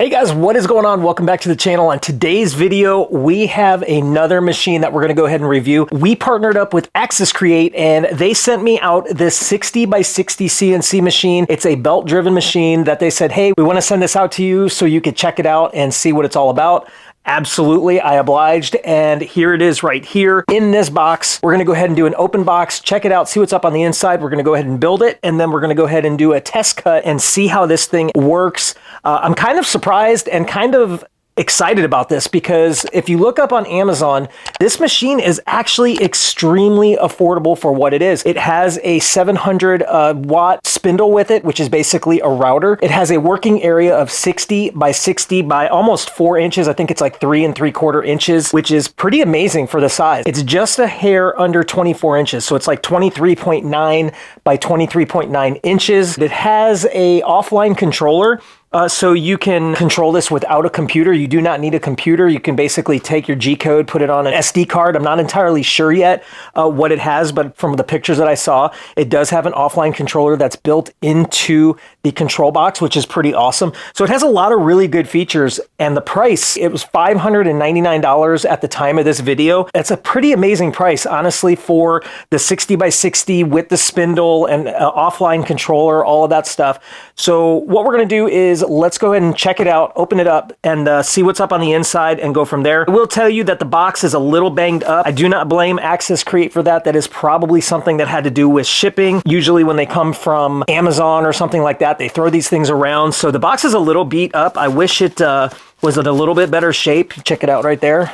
Hey guys, what is going on? Welcome back to the channel. On today's video, we have another machine that we're going to go ahead and review. We partnered up with AxisCreat and they sent me out this 60 by 60 CNC machine. It's a belt driven machine that they said, hey, we want to send this out to you so you could check it out and see what it's all about. Absolutely, I obliged, and here it is right here in this box. We're gonna go ahead and do an open box, check it out, see what's up on the inside. We're gonna go ahead and build it, and then we're gonna go ahead and do a test cut and see how this thing works. I'm kind of surprised and kind of excited about this because if you look up on Amazon, this machine is actually extremely affordable for what it is. It has a 700 watt spindle with it, which is basically a router. It has a working area of 60 by 60 by almost 4 inches. I think it's like 3 3/4 inches, which is pretty amazing for the size. It's just a hair under 24 inches. So it's like 23.9 by 23.9 inches. It has a offline controller. So you can control this without a computer. You do not need a computer. You can basically take your G code, put it on an SD card. I'm not entirely sure yet what it has, but from the pictures that I saw, it does have an offline controller that's built into the control box, which is pretty awesome. So it has a lot of really good features, and the price, it was $599 at the time of this video. That's a pretty amazing price, honestly, for the 60 by 60 with the spindle and offline controller, all of that stuff. So what we're gonna do is let's go ahead and check it out, open it up, and see what's up on the inside and go from there. I will tell you that the box is a little banged up. I do not blame AxisCreat for that. That is probably something that had to do with shipping. Usually when they come from Amazon or something like that, they throw these things around. So the box is a little beat up. I wish it was in a little bit better shape. Check it out right there.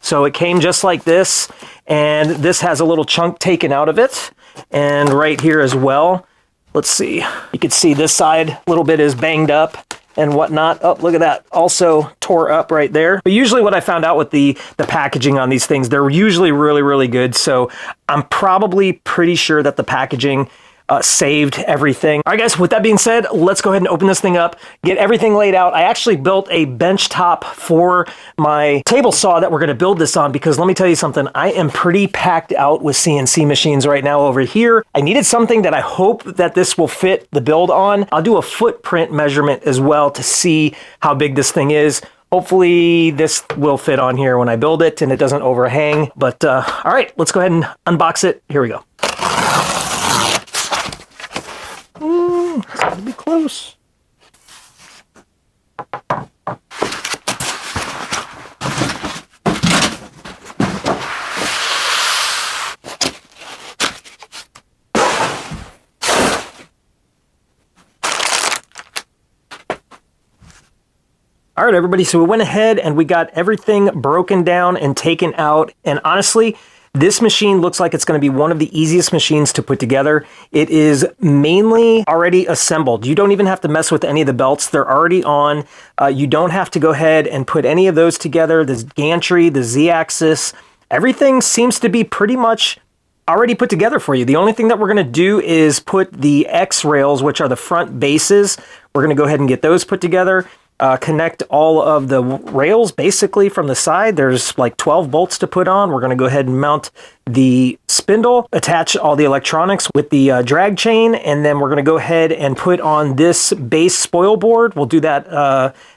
So it came just like this, and this has a little chunk taken out of it, and right here as well. Let's see, you can see this side a little bit is banged up and whatnot. Oh, look at that, also tore up right there. But usually what I found out with the packaging on these things, they're usually really good. So I'm probably pretty sure that the packaging saved everything. All right, guys, with that being said, let's go ahead and open this thing up, get everything laid out. I actually built a bench top for my table saw that we're gonna build this on because let me tell you something, I am pretty packed out with CNC machines right now over here. I needed something that I hope that this will fit the build on. I'll do a footprint measurement as well to see how big this thing is. Hopefully this will fit on here when I build it and it doesn't overhang. But all right, let's go ahead and unbox it. Here we go. It's gonna be close. All right, everybody, so we went ahead and we got everything broken down and taken out, and honestly, this machine looks like it's going to be one of the easiest machines to put together. It is mainly already assembled. You don't even have to mess with any of the belts. They're already on. You don't have to go ahead and put any of those together. The gantry, the Z-axis, everything seems to be pretty much already put together for you. The only thing that we're going to do is put the X rails, which are the front bases. We're going to go ahead and get those put together. Connect all of the rails basically from the side. There's like 12 bolts to put on. We're going to go ahead and mount the spindle, attach all the electronics with the drag chain, and then we're going to go ahead and put on this base spoil board. We'll do that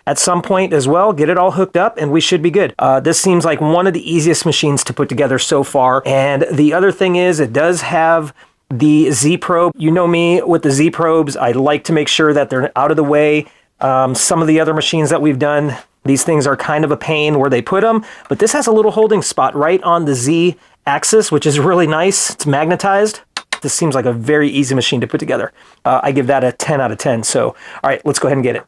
at some point as well, get it all hooked up, and we should be good. This seems like one of the easiest machines to put together so far. And the other thing is it does have the Z probe. You know me with the Z probes, I like to make sure that they're out of the way. Some of the other machines that we've done, these things are kind of a pain where they put them, but this has a little holding spot right on the Z axis, which is really nice. It's magnetized. This seems like a very easy machine to put together. I give that a 10 out of 10. So, all right, let's go ahead and get it.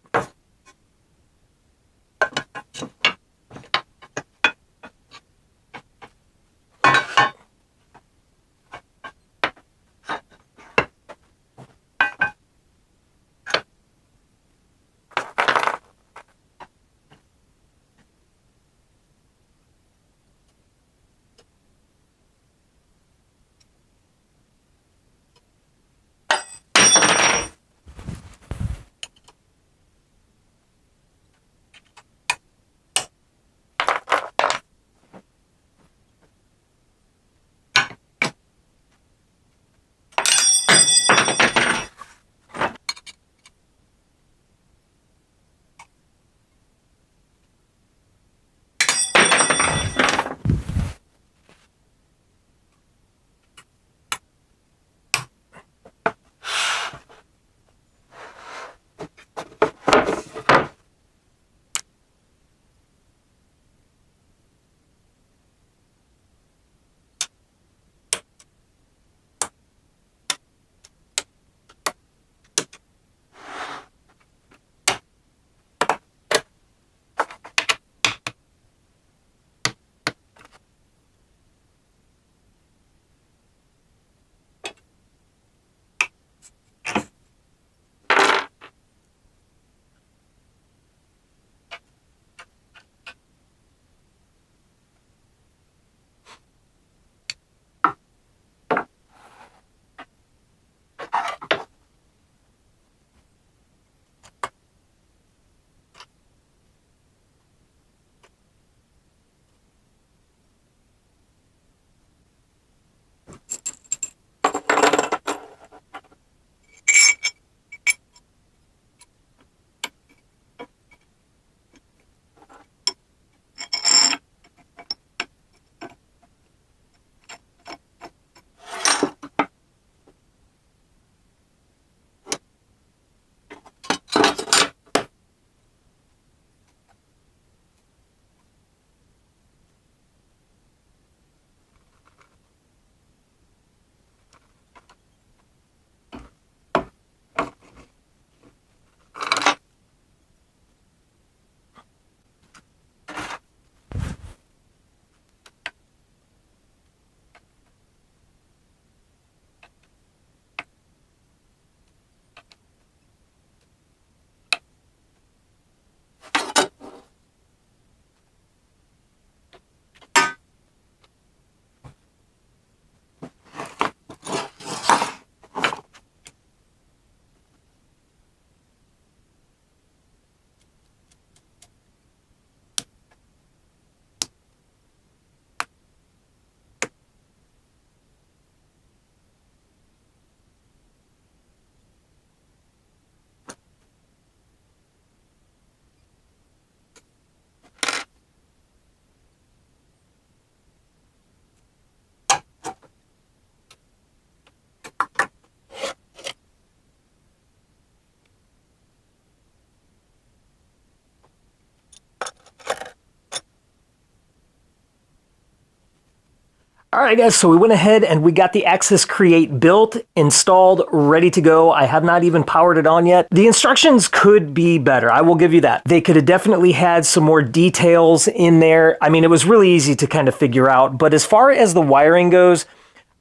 All right, guys, so we went ahead and we got the AxisCreat built, installed, ready to go. I have not even powered it on yet. The instructions could be better, I will give you that. They could have definitely had some more details in there. I mean, it was really easy to kind of figure out, but as far as the wiring goes,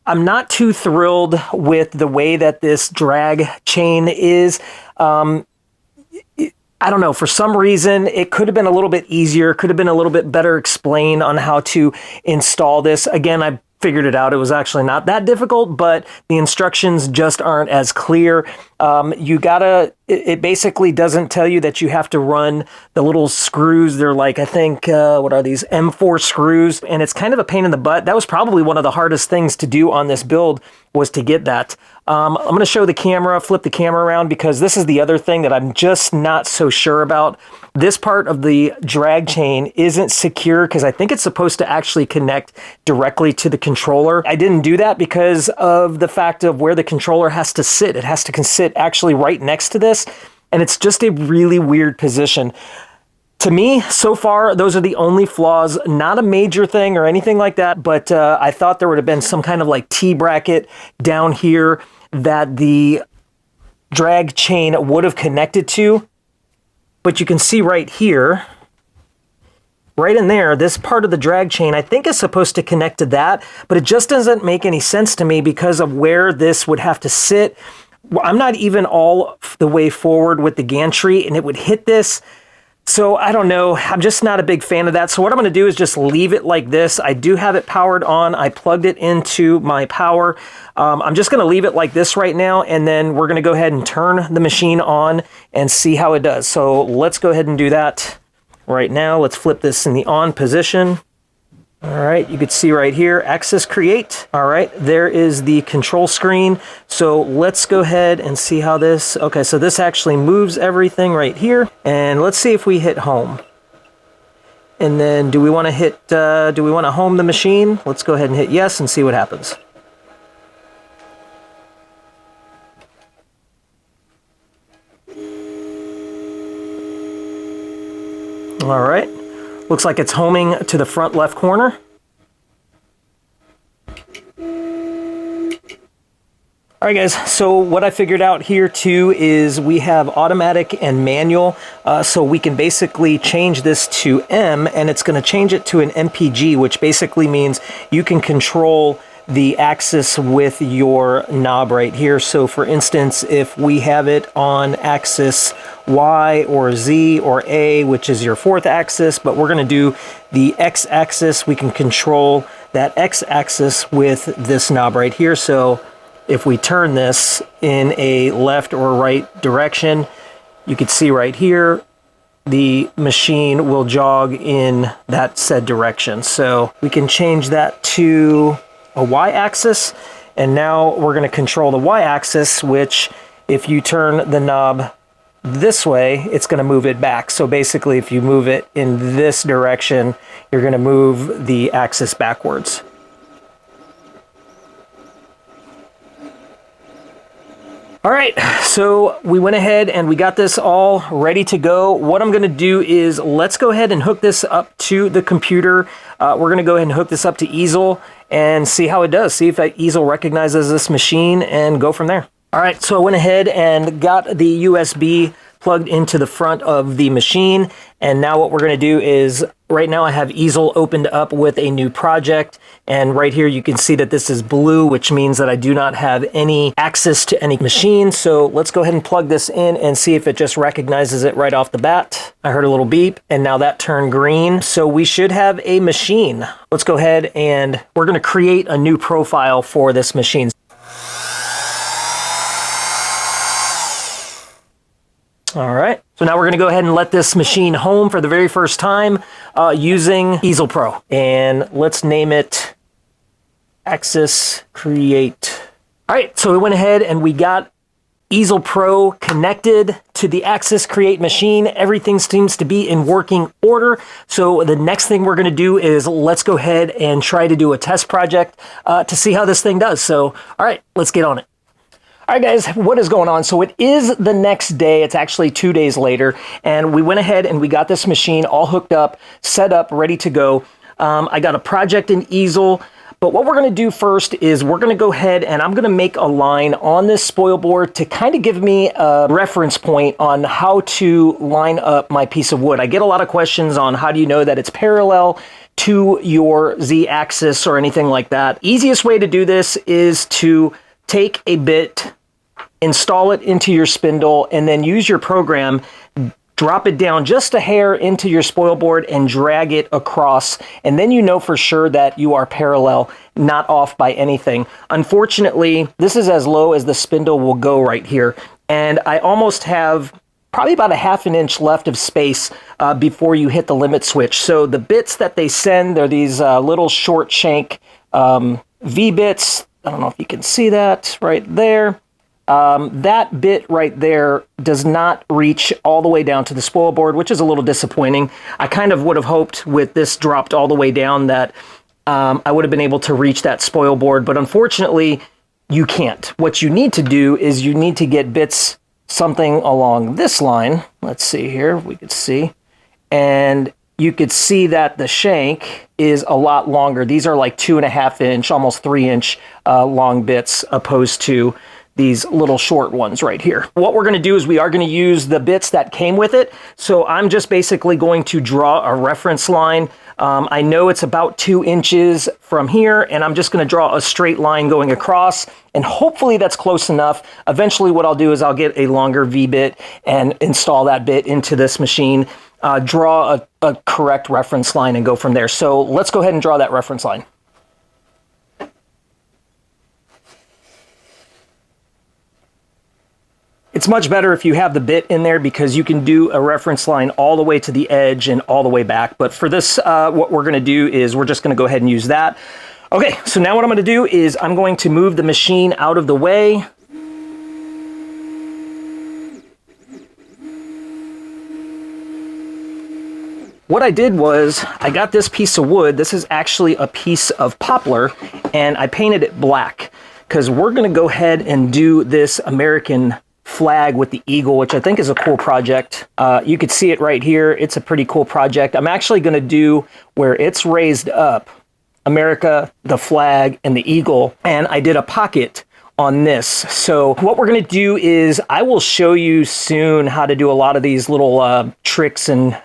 I'm not too thrilled with the way that this drag chain is. I don't know, for some reason, it could have been a little bit easier, could have been a little bit better explained on how to install this. Again, I figured it out. It was actually not that difficult, but the instructions just aren't as clear. It basically doesn't tell you that you have to run the little screws. They're like, I think, what are these? M4 screws. And it's kind of a pain in the butt. That was probably one of the hardest things to do on this build, was to get that. I'm going to show the camera, flip the camera around, because this is the other thing that I'm just not so sure about. This part of the drag chain isn't secure because I think it's supposed to actually connect directly to the controller. I didn't do that because of the fact of where the controller has to sit. It has to sit actually right next to this, and it's just a really weird position. To me, so far, those are the only flaws. Not a major thing or anything like that, but I thought there would have been some kind of like T-bracket down here that the drag chain would have connected to. But you can see right here, right in there, this part of the drag chain, I think is supposed to connect to that, but it just doesn't make any sense to me because of where this would have to sit. I'm not even all the way forward with the gantry, and it would hit this. So I don't know, I'm just not a big fan of that. So what I'm going to do is just leave it like this. I do have it powered on. I plugged it into my power. I'm just going to leave it like this right now, and then we're going to go ahead and turn the machine on and see how it does. So let's go ahead and do that right now. Let's flip this in the on position. All right, you can see right here, AxisCreat. All right, there is the control screen. So let's go ahead and see how this, okay, so this actually moves everything right here. And let's see if we hit home. And then do we want to home the machine? Let's go ahead and hit yes and see what happens. All right. Looks like it's homing to the front left corner. All right, guys, so what I figured out here too is we have automatic and manual, so we can basically change this to M, and it's going to change it to an MPG, which basically means you can control the axis with your knob right here. So for instance, if we have it on axis Y or Z or A, which is your fourth axis, but we're going to do the X axis, we can control that X axis with this knob right here. So if we turn this in a left or right direction, you can see right here, the machine will jog in that said direction. So we can change that to a Y-axis, and now we're going to control the Y-axis, which if you turn the knob this way, it's going to move it back. So basically, if you move it in this direction, you're going to move the axis backwards. All right, so we went ahead and we got this all ready to go. What I'm gonna do is let's go ahead and hook this up to the computer. We're gonna go ahead and hook this up to easel and see how it does. See if easel recognizes this machine and go from there. All right, so I went ahead and got the USB plugged into the front of the machine. And now what we're gonna do is, right now I have easel opened up with a new project. And right here you can see that this is blue, which means that I do not have any access to any machine. So let's go ahead and plug this in and see if it just recognizes it right off the bat. I heard a little beep and now that turned green. So we should have a machine. Let's go ahead and we're gonna create a new profile for this machine. All right, so now we're gonna go ahead and let this machine home for the very first time using Easel Pro. And let's name it AxisCreat. All right, so we went ahead and we got Easel Pro connected to the AxisCreat machine. Everything seems to be in working order. So the next thing we're gonna do is let's go ahead and try to do a test project to see how this thing does. So, all right, let's get on it. All right, guys, what is going on? So it is the next day. It's actually 2 days later, and we went ahead and we got this machine all hooked up, set up, ready to go. I got a project in Easel, But what we're going to do first is we're going to go ahead and I'm going to make a line on this spoil board to kind of give me a reference point on how to line up my piece of wood. I get a lot of questions on how do you know that it's parallel to your Z-axis or anything like that. Easiest way to do this is to take a bit, install it into your spindle, and then use your program, drop it down just a hair into your spoil board and drag it across, and then you know for sure that you are parallel, not off by anything. Unfortunately, this is as low as the spindle will go right here, and I almost have probably about a ½ inch left of space before you hit the limit switch. So the bits that they send, they're these little short shank V-bits. I don't know if you can see that right there. That bit right there does not reach all the way down to the spoil board, which is a little disappointing. I kind of would have hoped with this dropped all the way down that I would have been able to reach that spoil board, but unfortunately you can't. What you need to do is you need to get bits something along this line. Let's see here, we could see, and you could see that the shank is a lot longer. These are like 2.5 inch, almost 3 inch long bits opposed to these little short ones right here. What we're going to do is we are going to use the bits that came with it. So I'm just basically going to draw a reference line. I know it's about 2 inches from here, and I'm just going to draw a straight line going across, and hopefully that's close enough. Eventually what I'll do is I'll get a longer V-bit and install that bit into this machine, draw a correct reference line, and go from there. So let's go ahead and draw that reference line. It's much better if you have the bit in there because you can do a reference line all the way to the edge and all the way back. But for this, what we're going to do is we're just going to go ahead and use that. Okay, so now what I'm going to do is I'm going to move the machine out of the way. What I did was I got this piece of wood. This is actually a piece of poplar, and I painted it black because we're going to go ahead and do this American flag with the eagle, which I think is a cool project. You could see it right here. It's a pretty cool project. I'm actually going to do where it's raised up, America, the flag, and the eagle, and I did a pocket on this. So what we're going to do is I will show you soon how to do a lot of these little tricks and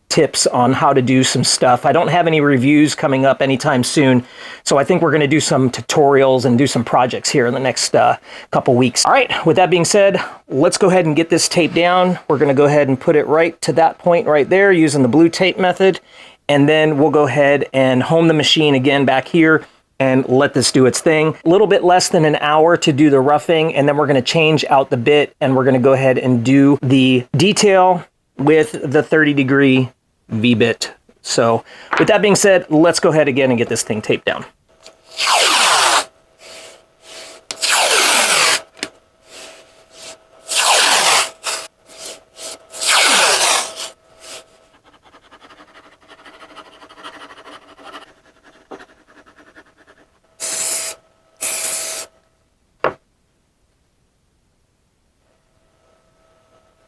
tips on how to do some stuff. I don't have any reviews coming up anytime soon, so I think we're going to do some tutorials and do some projects here in the next couple weeks. All right, with that being said, let's go ahead and get this tape down. We're going to go ahead and put it right to that point right there using the blue tape method, and then we'll go ahead and home the machine again back here and let this do its thing. A little bit less than an hour to do the roughing, and then we're going to change out the bit, and we're going to go ahead and do the detail with the 30-degree V-bit. So with that being said, let's go ahead again and get this thing taped down.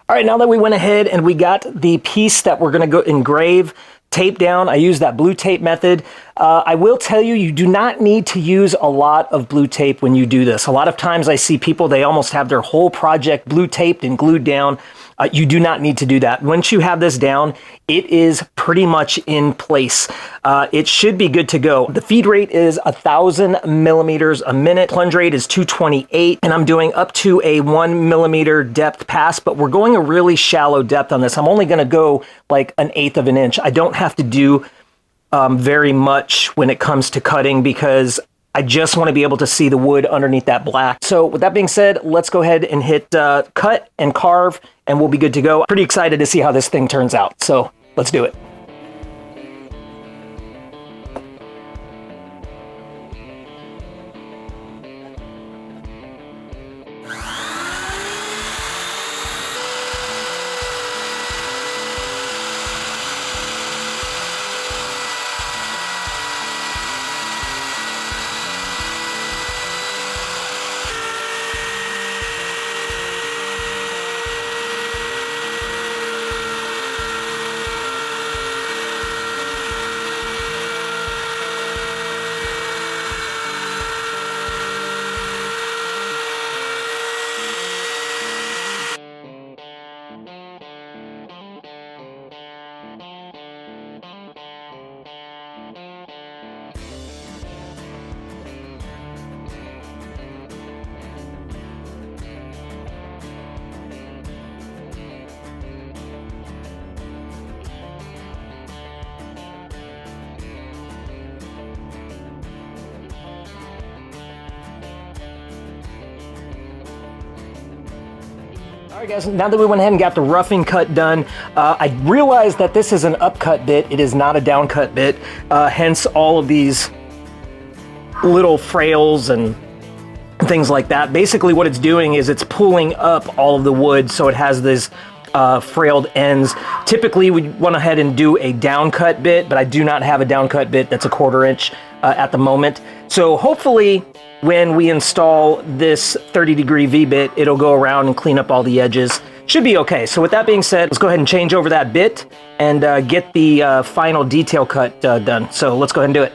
All right, now that we went ahead and we got the piece that we're going to go engrave, tape down, I use that blue tape method. I will tell you, you do not need to use a lot of blue tape when you do this. A lot of times I see people, they almost have their whole project blue taped and glued down. You do not need to do that. Once you have this down, it is pretty much in place. It should be good to go. The feed rate is 1,000 millimeters a minute. Plunge rate is 228, and I'm doing up to a 1 millimeter depth pass, but we're going a really shallow depth on this. I'm only gonna go like 1/8 of an inch. I don't have to do very much when it comes to cutting because I just want to be able to see the wood underneath that black. So with that being said, let's go ahead and hit cut and carve, and we'll be good to go. Pretty excited to see how this thing turns out. So let's do it. All right, guys, now that we went ahead and got the roughing cut done, I realized that this is an upcut bit. It is not a downcut bit, hence all of these little frails and things like that. Basically what it's doing is it's pulling up all of the wood so it has this frailed ends. Typically we went ahead and do a downcut bit, but I do not have a downcut bit that's a 1/4 inch at the moment. So hopefully when we install this 30-degree V-bit, it'll go around and clean up all the edges. Should be okay. So with that being said, let's go ahead and change over that bit and get the final detail cut done. So let's go ahead and do it.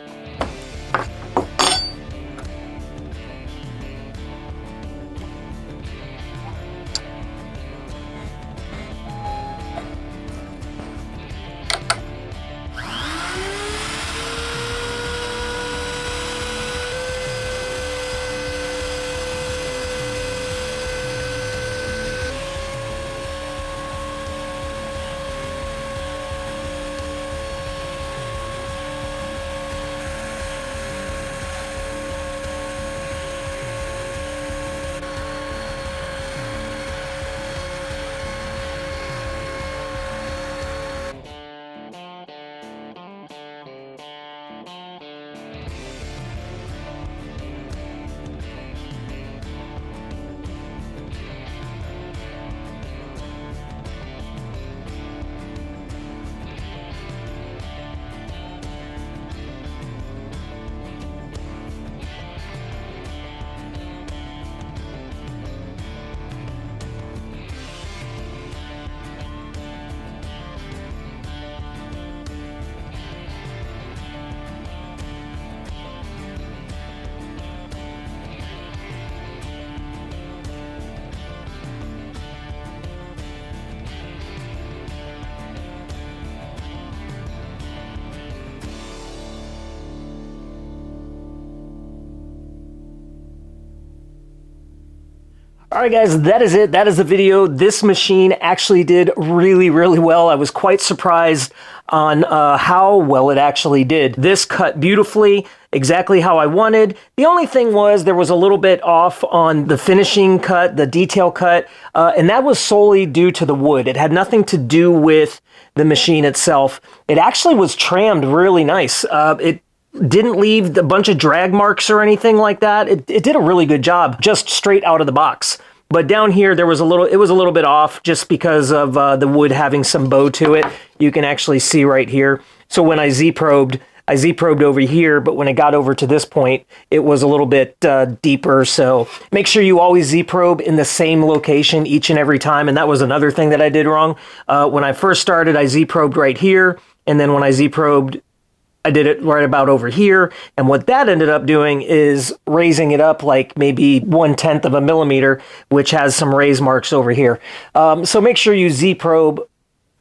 All right, guys, that is it. That is the video. This machine actually did really, really well. I was quite surprised on how well it actually did. This cut beautifully, exactly how I wanted. The only thing was there was a little bit off on the finishing cut, the detail cut, and that was solely due to the wood. It had nothing to do with the machine itself. It actually was trimmed really nice. It didn't leave a bunch of drag marks or anything like that. It did a really good job just straight out of the box. But down here it was a little bit off just because of the wood having some bow to it. You can actually see right here. So when I Z-probed over here, but when it got over to this point, it was a little bit deeper. So make sure you always Z-probe in the same location each and every time. And that was another thing that I did wrong. When I first started, I Z-probed right here. And then when I Z-probed, I did it right about over here. And what that ended up doing is raising it up like maybe 1/10 of a millimeter, which has some raise marks over here. So make sure you Z-probe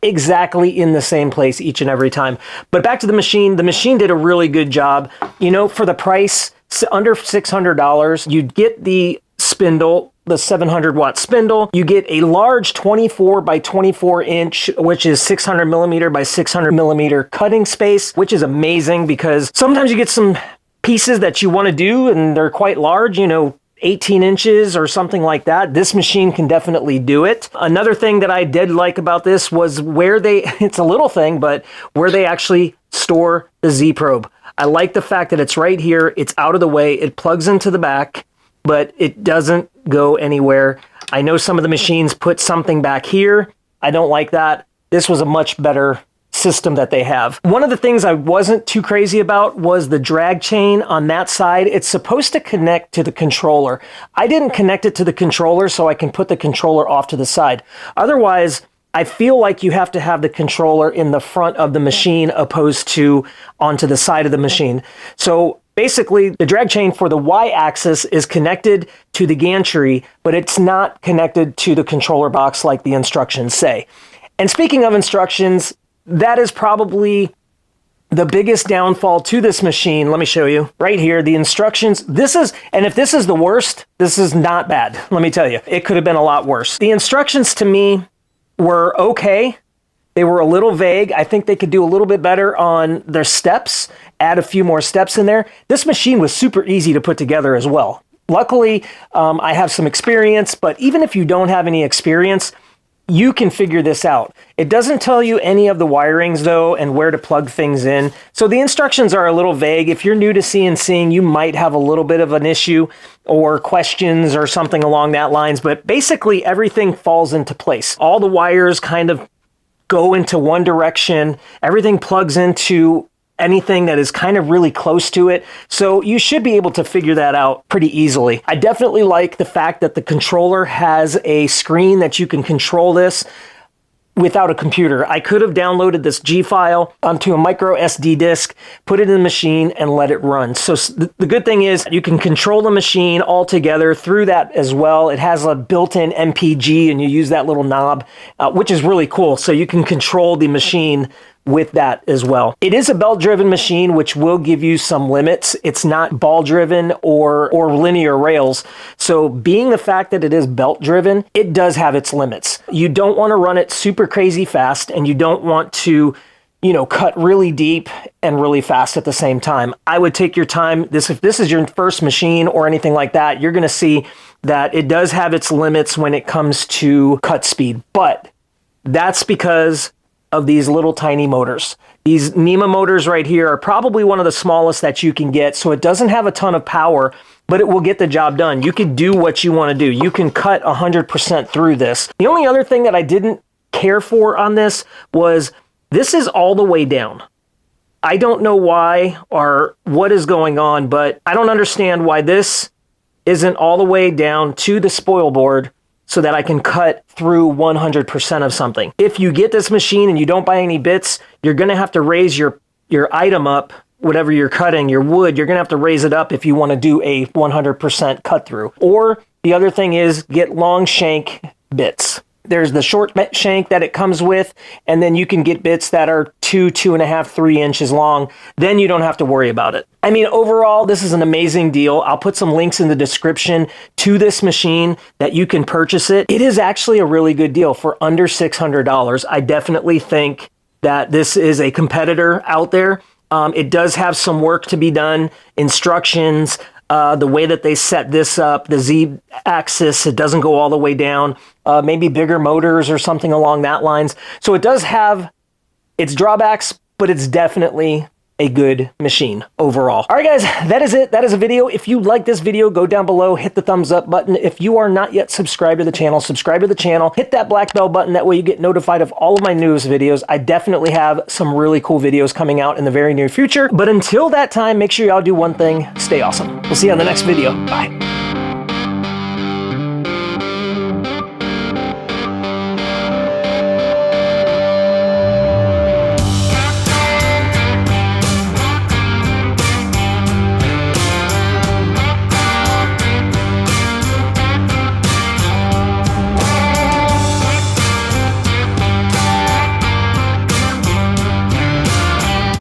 exactly in the same place each and every time. But back to the machine did a really good job. You know, for the price, under $600, you'd get the spindle, the 700 watt spindle. You get a large 24 by 24 inch, which is 600 millimeter by 600 millimeter cutting space, which is amazing because sometimes you get some pieces that you want to do and they're quite large, you know, 18 inches or something like that. This machine can definitely do it. Another thing that I did like about this was where it's a little thing, but where they actually store the Z-probe. I like the fact that it's right here. It's out of the way. It plugs into the back, but it doesn't go anywhere. I know some of the machines put something back here. I don't like that. This was a much better system that they have. One of the things I wasn't too crazy about was the drag chain on that side. It's supposed to connect to the controller. I didn't connect it to the controller so I can put the controller off to the side. Otherwise, I feel like you have to have the controller in the front of the machine opposed to onto the side of the machine. So basically, the drag chain for the Y-axis is connected to the gantry, but it's not connected to the controller box like the instructions say. And speaking of instructions, that is probably the biggest downfall to this machine. Let me show you right here, the instructions. And if this is the worst, this is not bad. Let me tell you, it could have been a lot worse. The instructions to me were okay. They were a little vague. I think they could do a little bit better on their steps, add a few more steps in there. This machine was super easy to put together as well. Luckily, I have some experience, but even if you don't have any experience, you can figure this out. It doesn't tell you any of the wirings though and where to plug things in. So the instructions are a little vague. If you're new to CNCing, you might have a little bit of an issue or questions or something along that lines, but basically everything falls into place. All the wires kind of go into one direction. Everything plugs into anything that is kind of really close to it. So you should be able to figure that out pretty easily. I definitely like the fact that the controller has a screen that you can control this without a computer. I could have downloaded this G file onto a micro SD disk, put it in the machine, and let it run. So the good thing is you can control the machine all together through that as well. It has a built-in MPG, and you use that little knob, which is really cool. So you can control the machine with that as well. It is a belt-driven machine, which will give you some limits. It's not ball-driven or linear rails. So being the fact that it is belt-driven, it does have its limits. You don't want to run it super crazy fast, and you don't want to, cut really deep and really fast at the same time. I would take your time. If this is your first machine or anything like that, you're going to see that it does have its limits when it comes to cut speed. But that's because of these little tiny motors. These NEMA motors right here are probably one of the smallest that you can get, so it doesn't have a ton of power, but it will get the job done. You can do what you want to do. You can cut 100% through this. The only other thing that I didn't care for on this was this is all the way down. I don't know why or what is going on, but I don't understand why this isn't all the way down to the spoil board so that I can cut through 100% of something. If you get this machine and you don't buy any bits, you're gonna have to raise your item up, whatever you're cutting, your wood, you're gonna have to raise it up if you wanna do a 100% cut through. Or the other thing is get long shank bits. There's the short shank that it comes with, and then you can get bits that are 2.5, 3 inches long. Then you don't have to worry about it. I mean, overall, this is an amazing deal. I'll put some links in the description to this machine that you can purchase it. It is actually a really good deal for under $600. I definitely think that this is a competitor out there. It does have some work to be done, instructions, the way that they set this up, the Z axis, it doesn't go all the way down, maybe bigger motors or something along that lines. So it does have its drawbacks, but it's definitely a good machine overall. All right, guys, that is it. That is a video. If you like this video, go down below, hit the thumbs up button. If you are not yet subscribed to the channel, subscribe to the channel, hit that black bell button. That way you get notified of all of my newest videos. I definitely have some really cool videos coming out in the very near future. But until that time, make sure y'all do one thing, stay awesome. We'll see you on the next video. Bye.